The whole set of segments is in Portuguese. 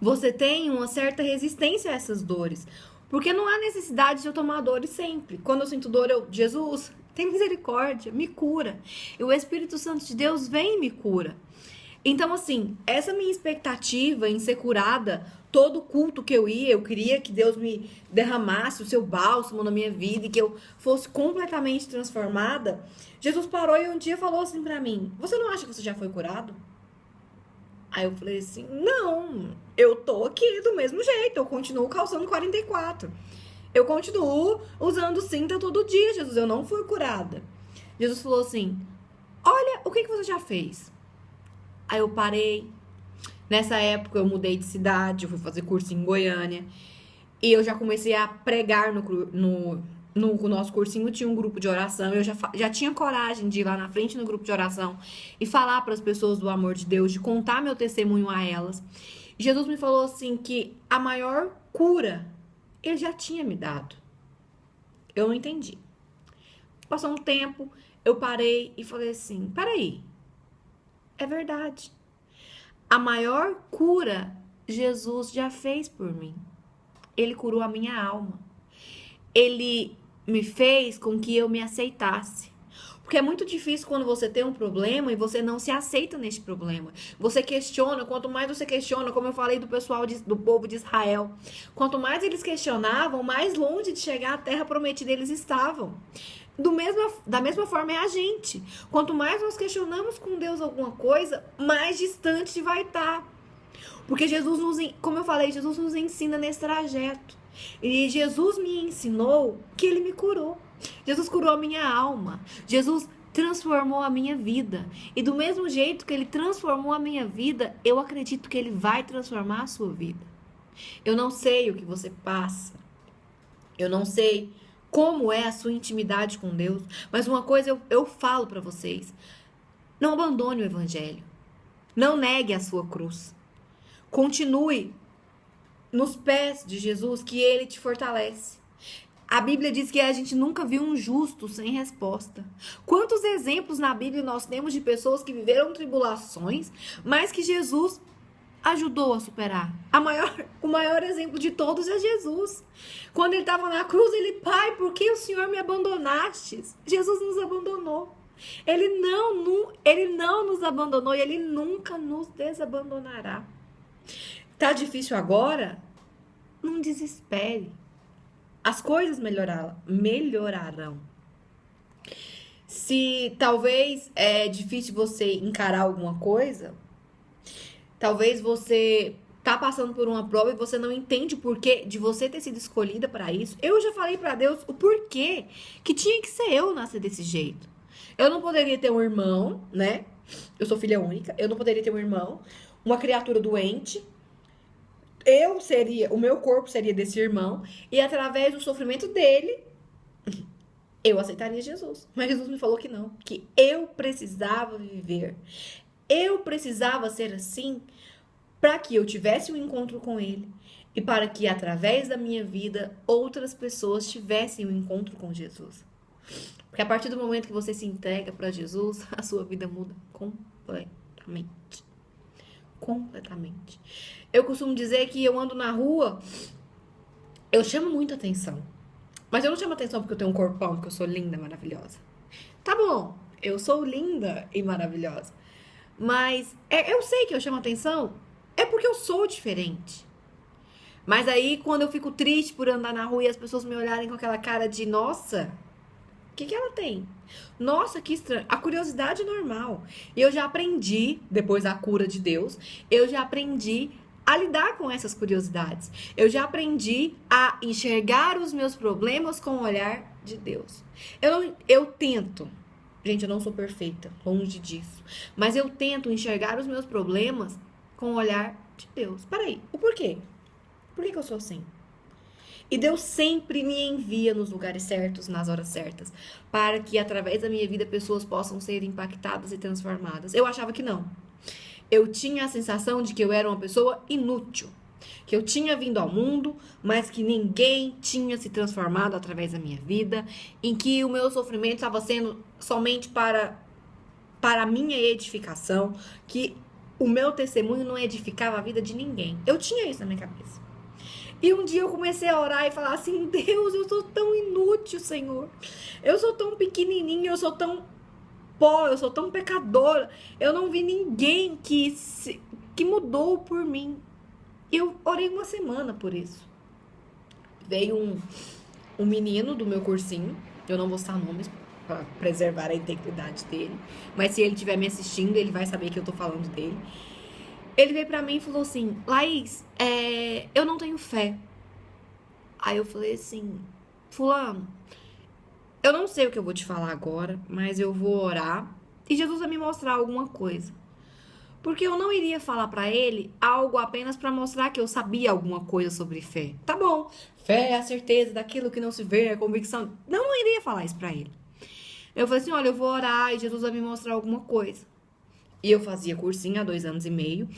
Você tem uma certa resistência a essas dores. Porque não há necessidade de eu tomar dores sempre. Quando eu sinto dor, Jesus, tem misericórdia, me cura. E o Espírito Santo de Deus vem e me cura. Então, assim, essa minha expectativa em ser curada, todo culto que eu ia, eu queria que Deus me derramasse o seu bálsamo na minha vida e que eu fosse completamente transformada. Jesus parou e um dia falou assim pra mim: você não acha que você já foi curado? Aí eu falei assim: não, eu tô aqui do mesmo jeito, eu continuo calçando 44. Eu continuo usando cinta todo dia, Jesus, eu não fui curada. Jesus falou assim: olha, o que você já fez? Aí eu parei. Nessa época eu mudei de cidade, eu fui fazer curso em Goiânia. E eu já comecei a pregar no nosso cursinho, tinha um grupo de oração. Eu já tinha coragem de ir lá na frente no grupo de oração e falar para as pessoas do amor de Deus, de contar meu testemunho a elas. E Jesus me falou assim que a maior cura ele já tinha me dado. Eu não entendi. Passou um tempo, eu parei e falei assim: peraí, é verdade. A maior cura Jesus já fez por mim. Ele curou a minha alma. Ele me fez com que eu me aceitasse. Porque é muito difícil quando você tem um problema e você não se aceita nesse problema. Você questiona, quanto mais você questiona, como eu falei do pessoal do povo de Israel, quanto mais eles questionavam, mais longe de chegar à terra prometida eles estavam. Da mesma forma é a gente. Quanto mais nós questionamos com Deus alguma coisa, mais distante vai estar. Porque Jesus como eu falei, Jesus nos ensina nesse trajeto. E Jesus me ensinou que ele me curou. Jesus curou a minha alma. Jesus transformou a minha vida. E do mesmo jeito que ele transformou a minha vida, eu acredito que ele vai transformar a sua vida. Eu não sei o que você passa. Eu não sei como é a sua intimidade com Deus. Mas uma coisa eu falo para vocês: não abandone o evangelho. Não negue a sua cruz. Continue nos pés de Jesus, que ele te fortalece. A Bíblia diz que a gente nunca viu um justo sem resposta. Quantos exemplos na Bíblia nós temos de pessoas que viveram tribulações, mas que Jesus ajudou a superar? O maior exemplo de todos é Jesus. Quando ele estava na cruz, ele: pai, por que o Senhor me abandonaste? Jesus nos abandonou. Ele não nos abandonou e ele nunca nos desabandonará. Tá difícil agora? Não desespere. As coisas melhorarão. Se talvez é difícil você encarar alguma coisa, talvez você tá passando por uma prova e você não entende o porquê de você ter sido escolhida para isso. Eu já falei para Deus o porquê que tinha que ser eu nascer desse jeito. Eu não poderia ter um irmão, né? Eu sou filha única. Eu não poderia ter um irmão, uma criatura doente. O meu corpo seria desse irmão, e através do sofrimento dele, eu aceitaria Jesus. Mas Jesus me falou que não, que eu precisava viver. Eu precisava ser assim para que eu tivesse um encontro com ele e para que através da minha vida outras pessoas tivessem um encontro com Jesus. Porque a partir do momento que você se entrega para Jesus, a sua vida muda completamente. Completamente. Eu costumo dizer que eu ando na rua, eu chamo muita atenção. Mas eu não chamo atenção porque eu tenho um corpão, porque eu sou linda, maravilhosa. Tá bom, eu sou linda e maravilhosa. Mas eu sei que eu chamo atenção é porque eu sou diferente. Mas aí, quando eu fico triste por andar na rua e as pessoas me olharem com aquela cara de: nossa, o que ela tem? Nossa, que estranho. A curiosidade é normal. E eu já aprendi, depois da cura de Deus, eu já aprendi a lidar com essas curiosidades. Eu já aprendi a enxergar os meus problemas com o olhar de Deus. Eu tento. Gente, eu não sou perfeita, longe disso. Mas eu tento enxergar os meus problemas com o olhar de Deus. Peraí, o porquê? Por que eu sou assim? E Deus sempre me envia nos lugares certos, nas horas certas, para que através da minha vida pessoas possam ser impactadas e transformadas. Eu achava que não. Eu tinha a sensação de que eu era uma pessoa inútil, que eu tinha vindo ao mundo, mas que ninguém tinha se transformado através da minha vida, em que o meu sofrimento estava sendo somente para a minha edificação, que o meu testemunho não edificava a vida de ninguém. Eu tinha isso na minha cabeça. E um dia eu comecei a orar e falar assim: Deus, eu sou tão inútil, Senhor. Eu sou tão pequenininha, eu sou tão pó, eu sou tão pecadora. Eu não vi ninguém que mudou por mim. E eu orei uma semana por isso. Veio um menino do meu cursinho, eu não vou citar nomes para preservar a integridade dele, mas se ele estiver me assistindo, ele vai saber que eu tô falando dele. Ele veio pra mim e falou assim: Laís, eu não tenho fé. Aí eu falei assim: fulano, eu não sei o que eu vou te falar agora, mas eu vou orar e Jesus vai me mostrar alguma coisa. Porque eu não iria falar pra ele algo apenas pra mostrar que eu sabia alguma coisa sobre fé. Tá bom, fé é a certeza daquilo que não se vê, é a convicção. Não iria falar isso pra ele. Eu falei assim: olha, eu vou orar e Jesus vai me mostrar alguma coisa. E eu fazia cursinho há 2 anos e meio.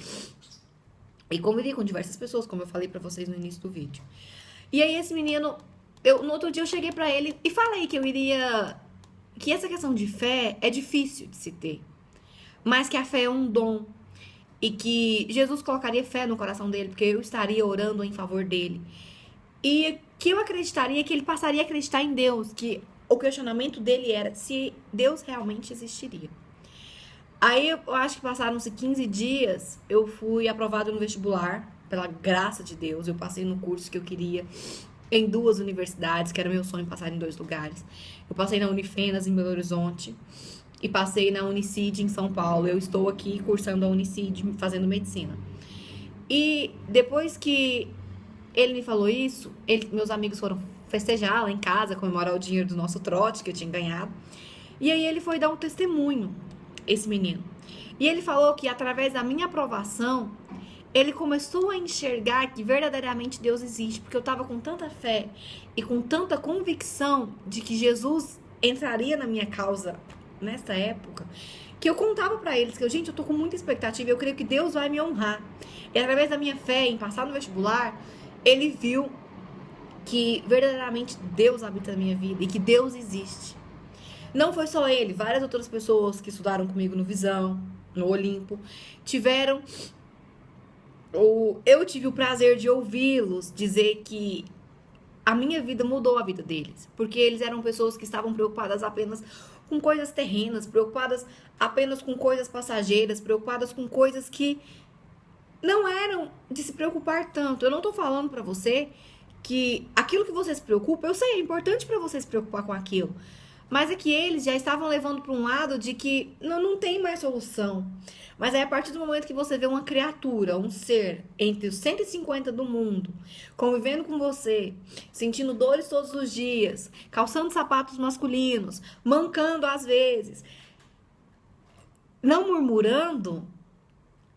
E convivi com diversas pessoas, como eu falei pra vocês no início do vídeo. E aí esse menino, no outro dia eu cheguei pra ele e falei que essa questão de fé é difícil de se ter. Mas que a fé é um dom. E que Jesus colocaria fé no coração dele, porque eu estaria orando em favor dele. E que eu acreditaria que ele passaria a acreditar em Deus. Que o questionamento dele era se Deus realmente existiria. Aí eu acho que passaram-se 15 dias, eu fui aprovada no vestibular, pela graça de Deus. Eu passei no curso que eu queria em 2 universidades, que era meu sonho passar em 2 lugares. Eu passei na Unifenas, em Belo Horizonte, e passei na Unicid, em São Paulo. Eu estou aqui cursando a Unicid, fazendo medicina. E depois que ele me falou isso, meus amigos foram festejar lá em casa, comemorar o dinheiro do nosso trote que eu tinha ganhado. E aí ele foi dar um testemunho, esse menino. E ele falou que através da minha aprovação, ele começou a enxergar que verdadeiramente Deus existe, porque eu tava com tanta fé e com tanta convicção de que Jesus entraria na minha causa nessa época, que eu contava pra eles que eu tô com muita expectativa, eu creio que Deus vai me honrar. E através da minha fé em passar no vestibular, ele viu que verdadeiramente Deus habita na minha vida e que Deus existe. Não foi só ele, várias outras pessoas que estudaram comigo no Visão, no Olimpo, eu tive o prazer de ouvi-los dizer que a minha vida mudou a vida deles. Porque eles eram pessoas que estavam preocupadas apenas com coisas terrenas, preocupadas apenas com coisas passageiras, preocupadas com coisas que não eram de se preocupar tanto. Eu não tô falando pra você que aquilo que você se preocupa, eu sei, é importante pra você se preocupar com aquilo. Mas é que eles já estavam levando para um lado de que não tem mais solução. Mas aí, a partir do momento que você vê uma criatura, um ser, entre os 150 do mundo, convivendo com você, sentindo dores todos os dias, calçando sapatos masculinos, mancando às vezes, não murmurando,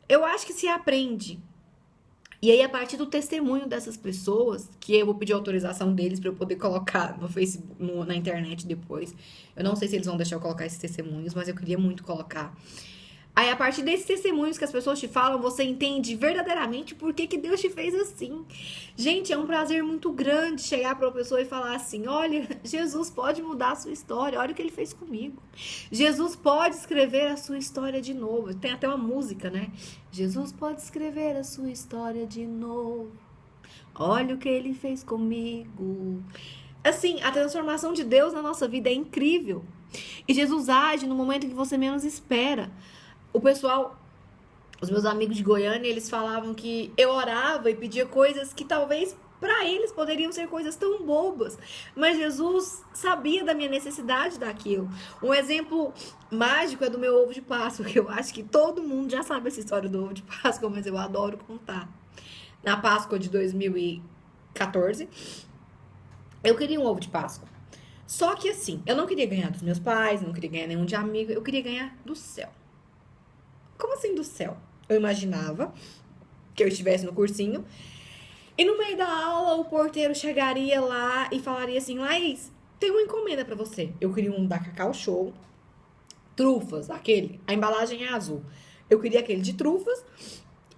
eu acho que se aprende. E aí, a partir do testemunho dessas pessoas, que eu vou pedir autorização deles para eu poder colocar no Facebook, na internet depois. Eu não sei se eles vão deixar eu colocar esses testemunhos, mas eu queria muito colocar. Aí, a partir desses testemunhos que as pessoas te falam, você entende verdadeiramente por que Deus te fez assim. Gente, é um prazer muito grande chegar para uma pessoa e falar assim: olha, Jesus pode mudar a sua história, olha o que ele fez comigo. Jesus pode escrever a sua história de novo. Tem até uma música, né? Jesus pode escrever a sua história de novo. Olha o que ele fez comigo. Assim, a transformação de Deus na nossa vida é incrível. E Jesus age no momento que você menos espera. O pessoal, os meus amigos de Goiânia, eles falavam que eu orava e pedia coisas que talvez para eles poderiam ser coisas tão bobas. Mas Jesus sabia da minha necessidade daquilo. Um exemplo mágico é do meu ovo de Páscoa, que eu acho que todo mundo já sabe essa história do ovo de Páscoa, mas eu adoro contar. Na Páscoa de 2014, eu queria um ovo de Páscoa. Só que assim, eu não queria ganhar dos meus pais, eu não queria ganhar nenhum de amigo, eu queria ganhar do céu. Como assim do céu? Eu imaginava que eu estivesse no cursinho e no meio da aula o porteiro chegaria lá e falaria assim: Laís, tem uma encomenda pra você. Eu queria um da Cacau Show, trufas, aquele, a embalagem é azul. Eu queria aquele de trufas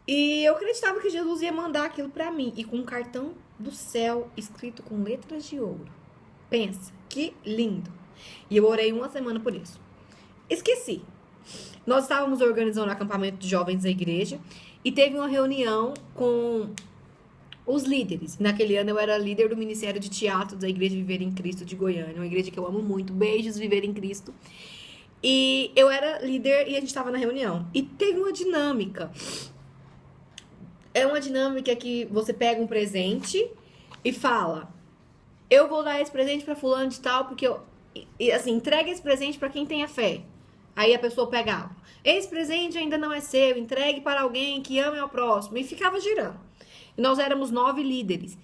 e eu acreditava que Jesus ia mandar aquilo pra mim. E com um cartão do céu escrito com letras de ouro. Pensa, que lindo. E eu orei uma semana por isso. Esqueci. nós estávamos organizando um acampamento de jovens da igreja e teve uma reunião com os líderes. Naquele ano eu era líder do Ministério de Teatro da Igreja Viver em Cristo de Goiânia, uma igreja que eu amo muito. Beijos, Viver em Cristo. E eu era líder e a gente estava na reunião. E teve uma dinâmica. É uma dinâmica que você pega um presente e fala: eu vou dar esse presente para fulano de tal, porque eu... E, assim, entrega esse presente para quem tenha fé. Aí a pessoa pegava: esse presente ainda não é seu, entregue para alguém que ame ao próximo. E ficava girando. E nós éramos 9 líderes.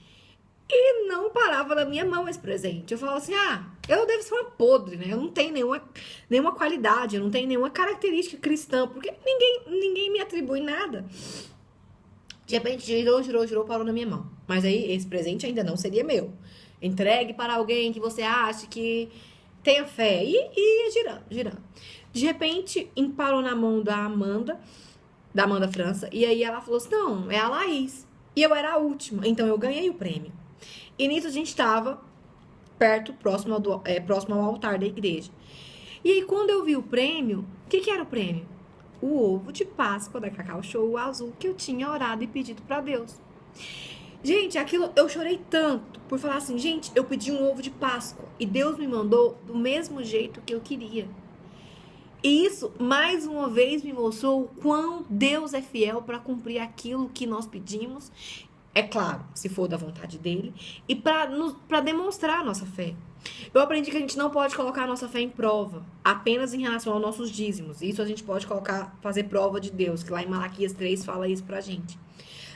E não parava na minha mão esse presente. Eu falava assim: eu devo ser uma podre, né? Eu não tenho nenhuma qualidade, eu não tenho nenhuma característica cristã, porque ninguém me atribui nada. De repente, girou, parou na minha mão. Mas aí, esse presente ainda não seria meu. Entregue para alguém que você acha que tenha fé. E ia girando. De repente, parou na mão da Amanda França. E aí ela falou assim: não, é a Laís. E eu era a última. Então, eu ganhei o prêmio. E nisso, a gente estava próximo ao altar da igreja. E aí, quando eu vi o prêmio, o que era o prêmio? O ovo de Páscoa da Cacau Show Azul que eu tinha orado e pedido para Deus. Gente, aquilo eu chorei tanto por falar assim: gente, eu pedi um ovo de Páscoa e Deus me mandou do mesmo jeito que eu queria. E isso, mais uma vez, me mostrou o quão Deus é fiel para cumprir aquilo que nós pedimos. É claro, se for da vontade dele. E para demonstrar a nossa fé. Eu aprendi que a gente não pode colocar a nossa fé em prova, apenas em relação aos nossos dízimos. Isso a gente pode fazer prova de Deus, que lá em Malaquias 3 fala isso pra gente.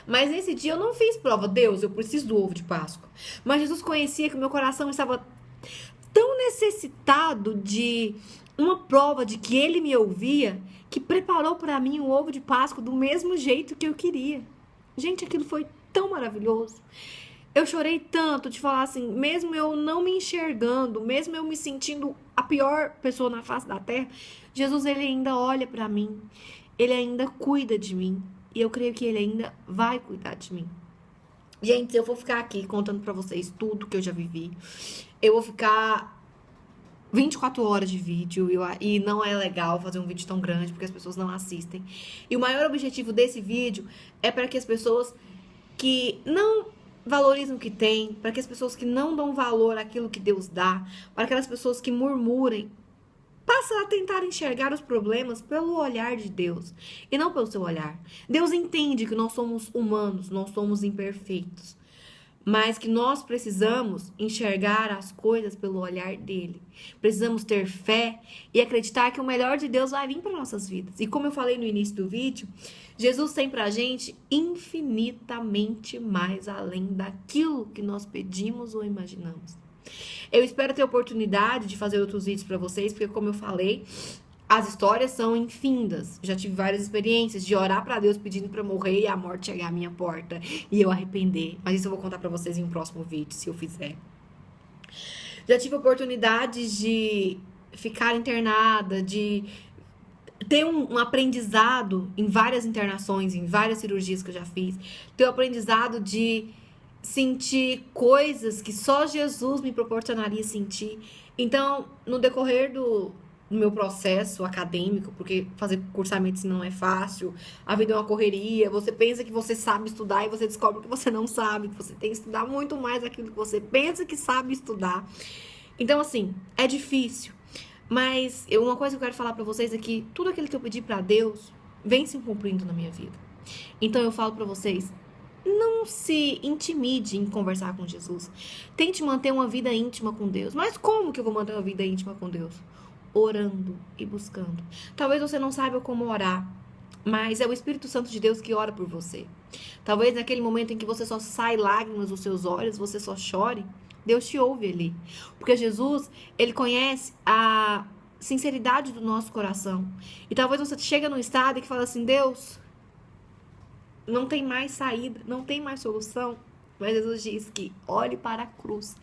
Mas nesse dia eu não fiz prova. Deus, eu preciso do ovo de Páscoa. Mas Jesus conhecia que o meu coração estava tão necessitado de uma prova de que ele me ouvia, que preparou para mim um ovo de Páscoa do mesmo jeito que eu queria. Gente, aquilo foi tão maravilhoso. Eu chorei tanto de falar assim, mesmo eu não me enxergando, mesmo eu me sentindo a pior pessoa na face da terra, Jesus, ele ainda olha pra mim, ele ainda cuida de mim, e eu creio que ele ainda vai cuidar de mim. Gente, eu vou ficar aqui contando pra vocês tudo que eu já vivi. Eu vou ficar 24 horas de vídeo, e não é legal fazer um vídeo tão grande, porque as pessoas não assistem. E o maior objetivo desse vídeo é para que as pessoas que não valorizam o que tem, para que as pessoas que não dão valor àquilo que Deus dá, para aquelas pessoas que murmurem, passem a tentar enxergar os problemas pelo olhar de Deus e não pelo seu olhar. Deus entende que nós somos humanos, nós somos imperfeitos, mas que nós precisamos enxergar as coisas pelo olhar dele. Precisamos ter fé e acreditar que o melhor de Deus vai vir para nossas vidas. E como eu falei no início do vídeo, Jesus tem pra gente infinitamente mais além daquilo que nós pedimos ou imaginamos. Eu espero ter oportunidade de fazer outros vídeos pra vocês, porque como eu falei, as histórias são infindas. Já tive várias experiências de orar pra Deus pedindo pra morrer e a morte chegar à minha porta e eu arrepender. Mas isso eu vou contar pra vocês em um próximo vídeo, se eu fizer. Já tive oportunidades de ficar internada, de ter um aprendizado em várias internações, em várias cirurgias que eu já fiz. Ter o aprendizado de sentir coisas que só Jesus me proporcionaria sentir. Então, no decorrer do meu processo acadêmico, porque fazer cursamento não é fácil, a vida é uma correria, você pensa que você sabe estudar e você descobre que você não sabe, que você tem que estudar muito mais daquilo que você pensa que sabe estudar. Então, assim, é difícil. Mas uma coisa que eu quero falar pra vocês é que tudo aquilo que eu pedi pra Deus vem se cumprindo na minha vida. Então eu falo pra vocês, não se intimide em conversar com Jesus. Tente manter uma vida íntima com Deus. Mas como que eu vou manter uma vida íntima com Deus? Orando e buscando. Talvez você não saiba como orar, mas é o Espírito Santo de Deus que ora por você. Talvez naquele momento em que você só sai lágrimas dos seus olhos, você só chore, Deus te ouve ali. Porque Jesus, ele conhece a sinceridade do nosso coração. E talvez você chegue num estado que fala assim, Deus, não tem mais saída, não tem mais solução. Mas Jesus diz que olhe para a cruz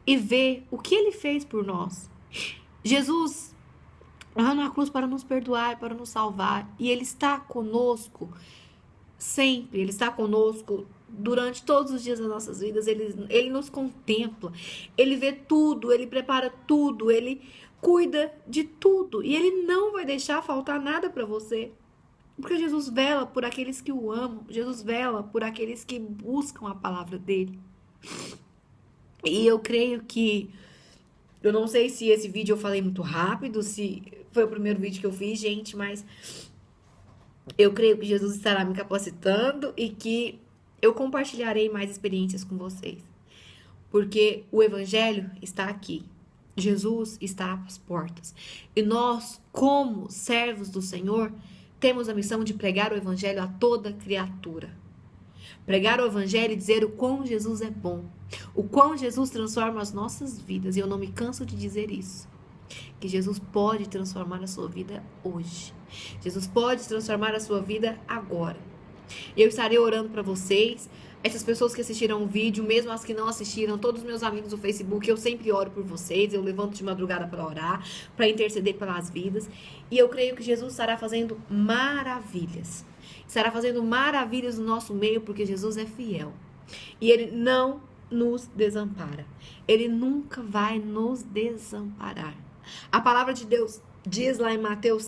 e vê o que ele fez por nós. Jesus morreu na cruz para nos perdoar, para nos salvar. E ele está conosco sempre, ele está conosco durante todos os dias das nossas vidas. Ele nos contempla, ele vê tudo, ele prepara tudo, ele cuida de tudo e Ele não vai deixar faltar nada para você. Porque Jesus vela por aqueles que o amam. Jesus vela por aqueles que buscam a palavra dele. E eu creio que... Eu não sei se esse vídeo eu falei muito rápido, se foi o primeiro vídeo que eu fiz, gente, mas... Eu creio que Jesus estará me capacitando e que eu compartilharei mais experiências com vocês. Porque o Evangelho está aqui. Jesus está às portas. E nós, como servos do Senhor, temos a missão de pregar o Evangelho a toda criatura. Pregar o Evangelho e dizer o quão Jesus é bom. O quão Jesus transforma as nossas vidas. E eu não me canso de dizer isso. Que Jesus pode transformar a sua vida hoje. Jesus pode transformar a sua vida agora. Eu estarei orando para vocês. Essas pessoas que assistiram o vídeo, mesmo as que não assistiram, todos os meus amigos do Facebook, eu sempre oro por vocês. Eu levanto de madrugada para orar, para interceder pelas vidas. E eu creio que Jesus estará fazendo maravilhas. Estará fazendo maravilhas no nosso meio, porque Jesus é fiel. E Ele não nos desampara. Ele nunca vai nos desamparar. A palavra de Deus diz lá em Mateus